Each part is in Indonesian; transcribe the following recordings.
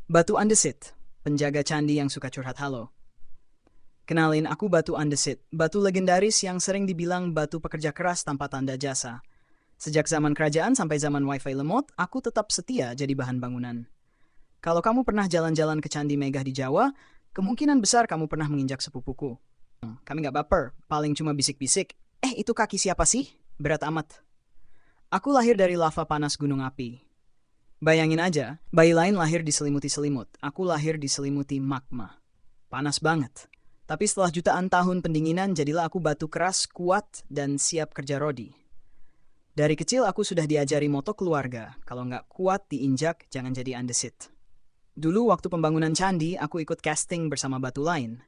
Batu Andesit, penjaga candi yang suka curhat halo. Kenalin, aku Batu Andesit, batu legendaris yang sering dibilang batu pekerja keras tanpa tanda jasa. Sejak zaman kerajaan sampai zaman wifi lemot, aku tetap setia jadi bahan bangunan. Kalau kamu pernah jalan-jalan ke Candi Megah di Jawa, kemungkinan besar kamu pernah menginjak sepupuku. Kami gak baper, paling cuma bisik-bisik. Itu kaki siapa sih? Berat amat. Aku lahir dari lava panas gunung api. Bayangin aja, bayi lain lahir diselimuti selimut. Aku lahir diselimuti magma. Panas banget. Tapi setelah jutaan tahun pendinginan, jadilah aku batu keras, kuat, dan siap kerja rodi. Dari kecil aku sudah diajari moto keluarga, kalau nggak kuat diinjak, jangan jadi andesit. Dulu waktu pembangunan candi, aku ikut casting bersama batu lain.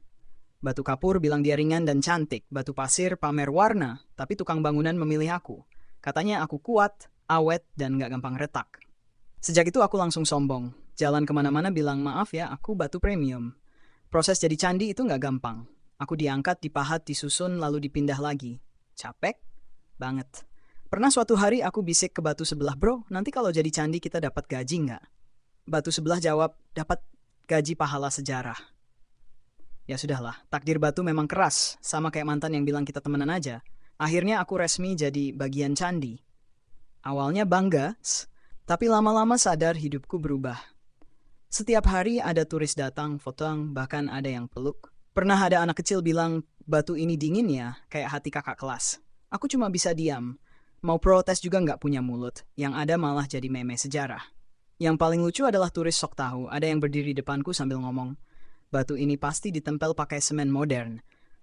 Batu kapur bilang dia ringan dan cantik, batu pasir pamer warna, tapi tukang bangunan memilih aku. Katanya aku kuat, awet, dan nggak gampang retak. Sejak itu aku langsung sombong. Jalan kemana-mana bilang, maaf ya, aku batu premium. Proses jadi candi itu nggak gampang. Aku diangkat, dipahat, disusun, lalu dipindah lagi. Capek? Banget. Pernah suatu hari aku bisik ke batu sebelah, bro, nanti kalau jadi candi kita dapat gaji nggak? Batu sebelah jawab, dapat gaji pahala sejarah. Ya sudahlah, takdir batu memang keras, sama kayak mantan yang bilang kita temenan aja. Akhirnya aku resmi jadi bagian candi. Awalnya bangga, tapi lama-lama sadar hidupku berubah. Setiap hari ada turis datang, fotong, bahkan ada yang peluk. Pernah ada anak kecil bilang, batu ini dingin ya, kayak hati kakak kelas. Aku cuma bisa diam. Mau protes juga nggak punya mulut, yang ada malah jadi meme sejarah. Yang paling lucu adalah turis sok tahu, ada yang berdiri depanku sambil ngomong, batu ini pasti ditempel pakai semen modern.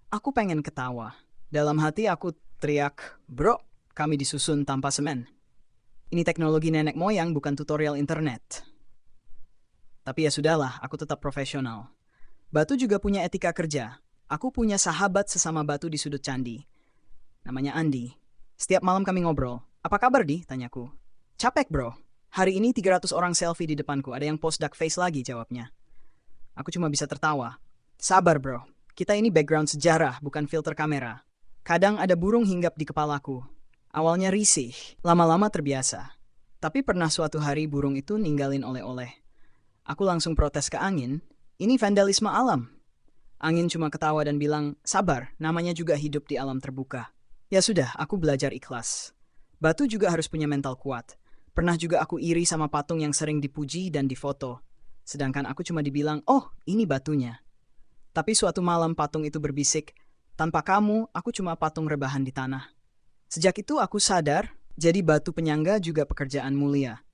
Aku pengen ketawa. Dalam hati aku teriak, bro, kami disusun tanpa semen. Ini teknologi nenek moyang, bukan tutorial internet. Tapi ya sudahlah, aku tetap profesional. Batu juga punya etika kerja. Aku punya sahabat sesama batu di sudut candi. Namanya Andi. Setiap malam kami ngobrol. Apa kabar, Di? Tanyaku. Capek, bro. Hari ini 300 orang selfie di depanku. Ada yang post duck face lagi, jawabnya. Aku cuma bisa tertawa. Sabar, bro. Kita ini background sejarah, bukan filter kamera. Kadang ada burung hinggap di kepalaku. Awalnya risih, lama-lama terbiasa. Tapi pernah suatu hari burung itu ninggalin oleh-oleh. Aku langsung protes ke angin, ini vandalisme alam. Angin cuma ketawa dan bilang, sabar, namanya juga hidup di alam terbuka. Ya sudah, aku belajar ikhlas. Batu juga harus punya mental kuat. Pernah juga aku iri sama patung yang sering dipuji dan difoto. Sedangkan aku cuma dibilang, oh ini batunya. Tapi suatu malam patung itu berbisik, tanpa kamu, aku cuma patung rebahan di tanah. Sejak itu aku sadar, jadi batu penyangga juga pekerjaan mulia.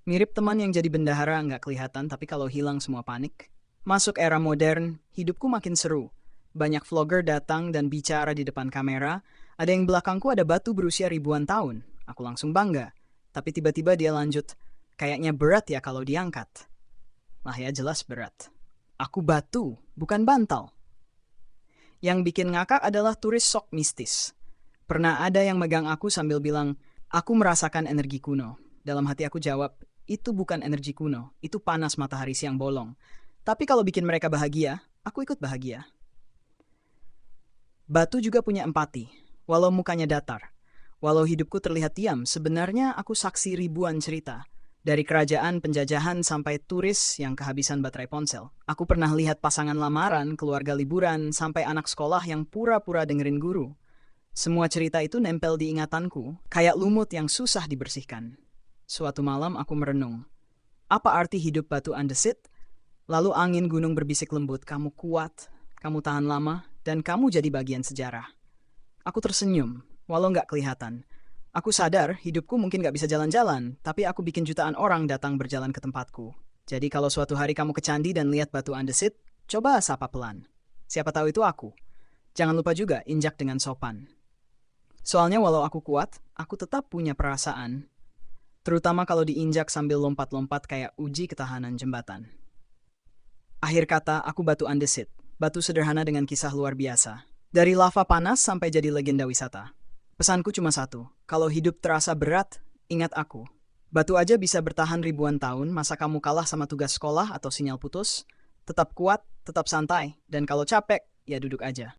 Mirip teman yang jadi bendahara nggak kelihatan, tapi kalau hilang semua panik. Masuk era modern, hidupku makin seru. Banyak vlogger datang dan bicara di depan kamera. Ada yang belakangku ada batu berusia ribuan tahun. Aku langsung bangga. Tapi tiba-tiba dia lanjut, kayaknya berat ya kalau diangkat. Lah ya jelas berat. Aku batu, bukan bantal. Yang bikin ngakak adalah turis sok mistis. Pernah ada yang megang aku sambil bilang, aku merasakan energi kuno. Dalam hati aku jawab, itu bukan energi kuno, itu panas matahari siang bolong. Tapi kalau bikin mereka bahagia, aku ikut bahagia. Batu juga punya empati, walau mukanya datar. Walau hidupku terlihat diam, sebenarnya aku saksi ribuan cerita. Dari kerajaan, penjajahan, sampai turis yang kehabisan baterai ponsel. Aku pernah lihat pasangan lamaran, keluarga liburan, sampai anak sekolah yang pura-pura dengerin guru. Semua cerita itu nempel di ingatanku, kayak lumut yang susah dibersihkan. Suatu malam aku merenung. Apa arti hidup batu andesit? Lalu angin gunung berbisik lembut, kamu kuat, kamu tahan lama, dan kamu jadi bagian sejarah. Aku tersenyum, walau nggak kelihatan. Aku sadar hidupku mungkin nggak bisa jalan-jalan, tapi aku bikin jutaan orang datang berjalan ke tempatku. Jadi kalau suatu hari kamu ke candi dan lihat batu andesit, coba sapa pelan. Siapa tahu itu aku. Jangan lupa juga injak dengan sopan. Soalnya walau aku kuat, aku tetap punya perasaan. Terutama kalau diinjak sambil lompat-lompat kayak uji ketahanan jembatan. Akhir kata, aku batu andesit. Batu sederhana dengan kisah luar biasa. Dari lava panas sampai jadi legenda wisata. Pesanku cuma satu, kalau hidup terasa berat, ingat aku. Batu aja bisa bertahan ribuan tahun, masa kamu kalah sama tugas sekolah atau sinyal putus? Tetap kuat, tetap santai, dan kalau capek, ya duduk aja.